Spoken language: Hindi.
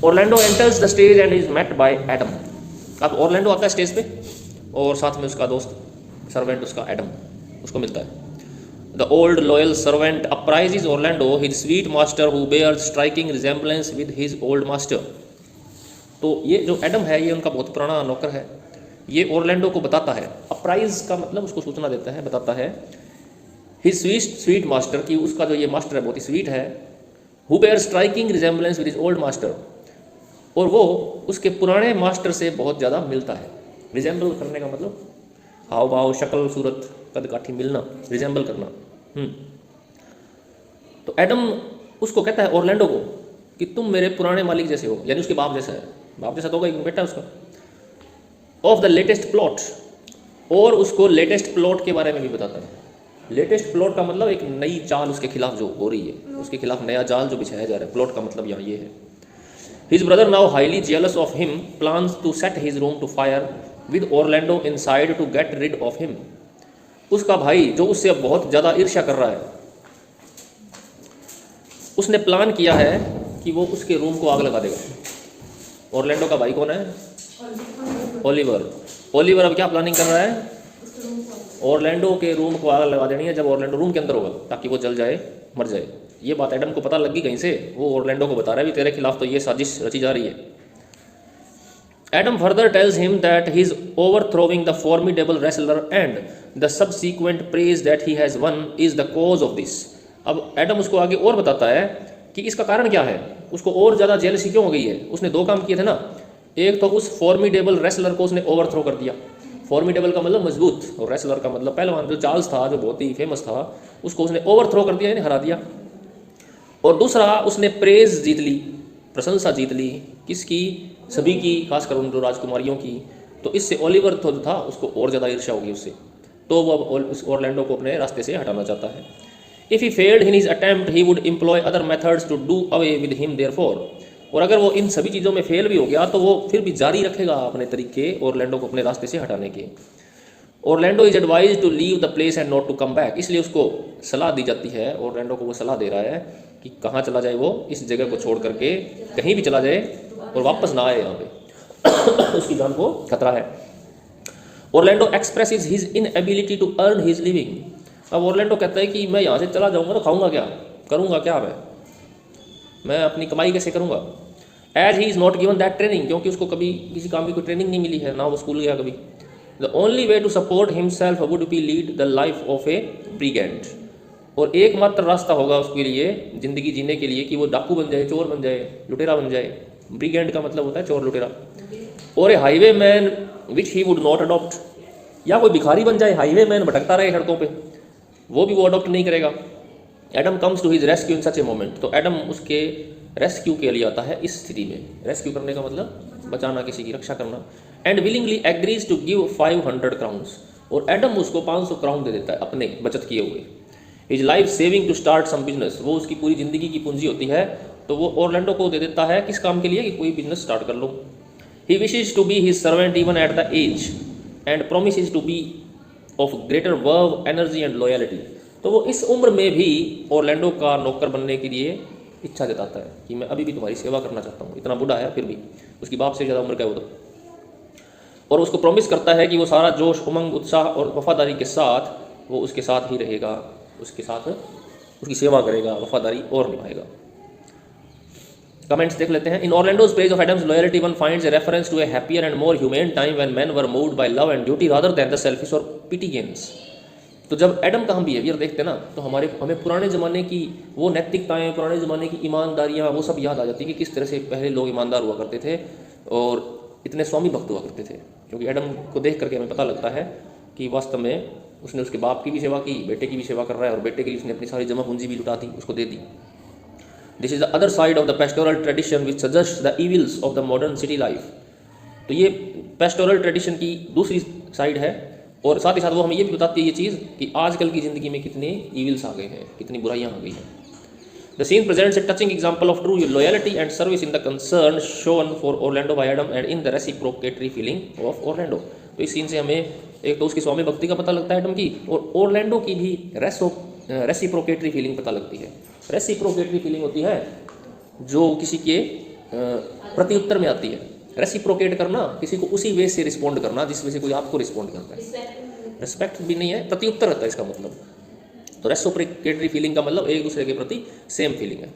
Orlando enters the stage and is met by Adam. अब ऑर्लैंडो आता है स्टेज पे और साथ में उसका दोस्त सर्वेंट उसका एडम उसको मिलता है। The old loyal servant appraises Orlando his sweet master who bears striking resemblance with his old master. तो ये जो एडम है ये उनका बहुत पुराना नौकर है। ये ऑर्लैंडो को बताता है, अप्राइज का मतलब उसको सूचना देता है, बताता है हिज स्वीट मास्टर की उसका जो ये मास्टर है बहुत ही स्वीट है। Who bear striking resemblance with his old master, और वो उसके पुराने मास्टर से बहुत ज़्यादा मिलता है। रिजेंबल करने का मतलब हाव भाव, शक्ल, सूरत, कद काठी मिलना, रिजेंबल करना। तो एडम उसको कहता है ऑर्लैंडो को कि तुम मेरे पुराने मालिक जैसे हो, यानी उसके बाप जैसा है। बाप जैसा तो होगा, बेटा उसका। ऑफ द लेटेस्ट प्लॉट, और उसको लेटेस्ट प्लॉट के बारे में भी बताता है। लेटेस्ट प्लॉट का मतलब एक नई चाल उसके खिलाफ जो हो रही है, उसके खिलाफ नया जाल जो बिछाया जा रहा है। प्लॉट का मतलब यहाँ ये है। His brother, now highly jealous of him, plans to set his room to fire with Orlando inside to get rid of him. उसका भाई जो उससे बहुत ज़्यादा ईर्ष्या कर रहा है, उसने प्लान किया है कि वो उसके रूम को आग लगा देगा। ऑर्लैंडो का भाई कौन है? ओलिवर। ओलिवर अब क्या प्लानिंग कर रहा है? ऑर्लैंडो के रूम को आग लगा देनी है जब ऑर्लैंडो रूम के अंदर होगा, ताकि वो जल जाए, मर जाए। ये बात एडम को पता लगी कहीं से, वो ऑर्लैंडो को बता रहा है भी तेरे खिलाफ तो ये साजिश रची जा रही है। Adam further tells him that he is ओवरथ्रोइंग the formidable wrestler and the subsequent praise that he has one is the cause of this. अब एडम उसको आगे और बताता है कि इसका कारण क्या है, उसको और ज़्यादा जेलसी क्यों हो गई है। उसने दो काम किए थे ना, एक तो उस फॉर्मिडेबल रेसलर को उसने ओवरथ्रो कर दिया। फॉर्मिडेबल का मतलब मजबूत, और रेसलर का मतलब पहलवान, जो चार्ल्स था, जो बहुत ही फेमस था, उसको उसने ओवरथ्रो कर दिया, यानी हरा दिया। और दूसरा, उसने प्रेज जीत ली, प्रशंसा जीत ली। किसकी? सभी की, खासकर उन जो राजकुमारियों की। तो इससे ओलिवर जो था उसको और ज़्यादा ईर्ष्या होगी उससे, तो वो अब उस ऑर्लैंडो को अपने रास्ते से हटाना चाहता है। If he failed in his attempt he would employ other methods to do away with him therefore. और अगर वो इन सभी चीज़ों में फेल भी हो गया तो वो फिर भी जारी रखेगा अपने तरीके ऑर्लैंडो को अपने रास्ते से हटाने के। Orlando is advise to leave the place and not to come back. इसलिए उसको सलाह दी जाती है, ऑर्लैंडो को वो सलाह दे रहा है कि कहाँ चला जाए, वो इस जगह को छोड़ करके कहीं भी चला जाए और वापस ना आए यहाँ पे उसकी जान को खतरा है। Orlando expresses his inability to earn his living. अब ऑर्लैंडो कहता है कि मैं यहाँ से चला जाऊँगा तो खाऊंगा क्या, करूँगा क्या, मैं अपनी कमाई कैसे करूँगा। As he is not given that training, क्योंकि उसको कभी किसी काम की कोई ट्रेनिंग नहीं मिली है, ना वो स्कूल गया कभी। The only way to support himself would be lead the life of a brigand. और एकमात्र रास्ता होगा उसके लिए ज़िंदगी जीने के लिए कि वो डाकू बन जाए, चोर बन जाए, लुटेरा बन जाए। ब्रिगेंड का मतलब होता है चोर, लुटेरा। और a highwayman which he would not adopt, या कोई भिखारी बन जाए, हाईवे मैन भटकता रहे सड़कों पे, वो भी वो अडॉप्ट नहीं करेगा। Adam comes to his rescue in such a moment. तो एडम उसके रेस्क्यू के लिए आता है इस स्थिति में। रेस्क्यू करने का मतलब बचाना, किसी की रक्षा करना। And willingly agrees to give 500 crowns. और एडम उसको 500 क्राउन दे देता है अपने बचत किए हुए। His life saving to start some business, वो उसकी पूरी ज़िंदगी की पूंजी होती है, तो वो ऑर्लैंडो को दे देता है किस काम के लिए, कि कोई बिजनेस स्टार्ट कर लो। He wishes to be his servant even at the age and promises to be of greater verve, energy and loyalty. तो वो इस उम्र में भी ऑर्लैंडो का नौकर बनने के लिए इच्छा जताता है कि मैं अभी भी तुम्हारी सेवा करना चाहता हूँ। इतना बूढ़ा है फिर भी, उसकी बाप से ज़्यादा उम्र का है वो तो। और उसको प्रॉमिस करता है कि वो सारा जोश, उमंग, उत्साह और वफादारी के साथ वो उसके साथ ही रहेगा, उसके साथ उसकी सेवा करेगा, वफादारी और निभाएगा। कमेंट्स देख लेते हैं। In Orlando's praise of Adam's loyalty one finds a reference to a happier and more humane time when men were moved by love and duty rather than the selfish or petty gains. तो जब एडम का हम बिहेवियर देखते हैं ना, तो हमें पुराने ज़माने की वो नैतिकताएं, पुराने ज़माने की ईमानदारियाँ, वो सब याद आ जाती है कि किस तरह से पहले लोग ईमानदार हुआ करते थे और इतने स्वामी भक्त हुआ करते थे। क्योंकि एडम को देख करके हमें पता लगता है कि वास्तव में उसने उसके बाप की भी सेवा की, बेटे की भी सेवा कर रहा है, और बेटे के लिए उसने अपनी सारी जमा पूंजी भी लुटा दी, उसको दे दी। This is the other side of the pastoral tradition which suggest the evils of the modern city life. तो ये पेस्टोरल ट्रेडिशन की दूसरी साइड है, और साथ ही साथ वो हमें ये भी बताती है ये चीज़ कि आजकल की ज़िंदगी में कितने ईविल्स आ गए हैं, कितनी बुराइयाँ आ गई हैं। The scene presents a touching example of true loyalty and service in the concern shown for Orlando by Adam and in the reciprocatory feeling of Orlando. तो इस सीन से हमें एक तो उसकी स्वामी भक्ति का पता लगता है एडम की, और ऑर्लैंडो की भी रेसिप्रोकेटरी फीलिंग पता लगती है। रेसिप्रोकेटरी फीलिंग होती है जो किसी के प्रत्युत्तर में आती है। रेसिप्रोकेट करना, किसी को उसी वे से रिस्पॉन्ड करना जिस वे से कोई आपको रिस्पॉन्ड करता है। रिस्पेक्ट भी नहीं है, प्रत्युत्तर रहता है इसका मतलब। तो रेसिप्रोकेटरी फीलिंग का मतलब एक दूसरे के प्रति सेम फीलिंग है।